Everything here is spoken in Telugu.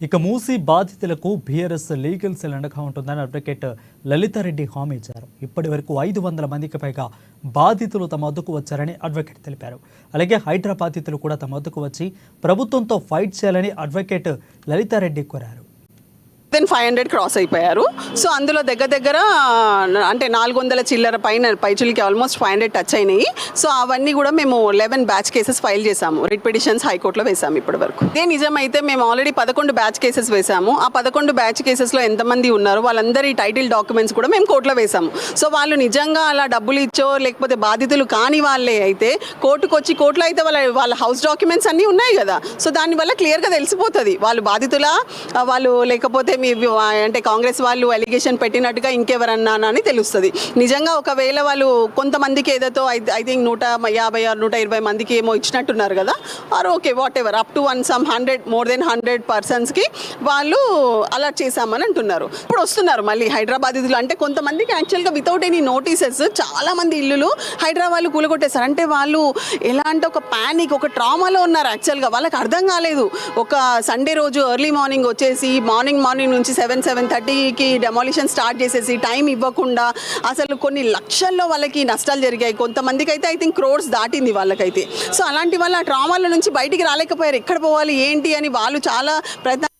ఇక మూసి బాధితులకు బీఆర్ఎస్ లీగల్ సెల్ అండగా ఉంటుందని అడ్వకేట్ లలితారెడ్డి హామీ ఇచ్చారు. ఇప్పటి వరకు 500 మందికి పైగా బాధితులు తమ వద్దకు వచ్చారని అడ్వకేట్ తెలిపారు. అలాగే హైడ్రా బాధితులు కూడా తమ వద్దకు వచ్చి ప్రభుత్వంతో ఫైట్ చేయాలని అడ్వకేట్ లలితారెడ్డి కోరారు. 500 క్రాస్ అయిపోయారు. సో అందులో దగ్గర అంటే 400 చిల్లర పైచులకి ఆల్మోస్ట్ 500 టచ్ అయినాయి. సో అవన్నీ కూడా మేము 11 బ్యాచ్ కేసెస్ ఫైల్ చేసాము. రిట్ పిటిషన్స్ హైకోర్టులో వేసాము. ఇప్పటి వరకు ఇదే నిజమైతే మేము ఆల్రెడీ 11 బ్యాచ్ కేసెస్ వేసాము. ఆ 11 బ్యాచ్ కేసెస్లో ఎంతమంది ఉన్నారు వాళ్ళందరి టైటిల్ డాక్యుమెంట్స్ కూడా మేము కోర్టులో వేసాము. సో వాళ్ళు నిజంగా అలా డబ్బులు ఇచ్చో లేకపోతే బాధితులు కాని వాళ్ళే అయితే కోర్టుకు వచ్చి కోర్టులో అయితే వాళ్ళ హౌస్ డాక్యుమెంట్స్ అన్నీ ఉన్నాయి కదా. సో దానివల్ల క్లియర్గా తెలిసిపోతుంది వాళ్ళు బాధితులా వాళ్ళు లేకపోతే అంటే కాంగ్రెస్ వాళ్ళు అలిగేషన్ పెట్టినట్టుగా ఇంకెవరన్నా అని తెలుస్తుంది. నిజంగా ఒకవేళ వాళ్ళు కొంతమందికి ఏదైతే ఐ థింక్ 150 or 120 మందికి ఏమో ఇచ్చినట్టున్నారు కదా, or okay whatever up to 100 more than 100 పర్సన్స్కి వాళ్ళు అలర్ట్ చేశామని అంటున్నారు. ఇప్పుడు వస్తున్నారు మళ్ళీ హైదరాబాదీలు. అంటే కొంతమందికి యాక్చువల్గా వితౌట్ ఎనీ నోటీసెస్ చాలామంది ఇల్లులు హైదరాబాద్ కూలగొట్టేశారు. అంటే వాళ్ళు ఎలా అంటే ఒక ప్యానిక్ ఒక ట్రామాలో ఉన్నారు. యాక్చువల్గా వాళ్ళకి అర్థం కాలేదు. ఒక సండే రోజు ఎర్లీ మార్నింగ్ వచ్చేసి మార్నింగ్ నుంచి 7:30కి డెమాలిషన్ స్టార్ట్ చేసేసి టైం ఇవ్వకుండా అసలు కొన్ని లక్షల్లో వాళ్ళకి నష్టాలు జరిగాయి. కొంతమందికి అయితే ఐ థింక్ క్రోర్స్ దాటింది వాళ్ళకైతే. సో అలాంటి వాళ్ళ ట్రామాల నుంచి బయటికి రాలేకపోయారు. ఎక్కడ పోవాలి ఏంటి అని వాళ్ళు చాలా ప్రయత్నం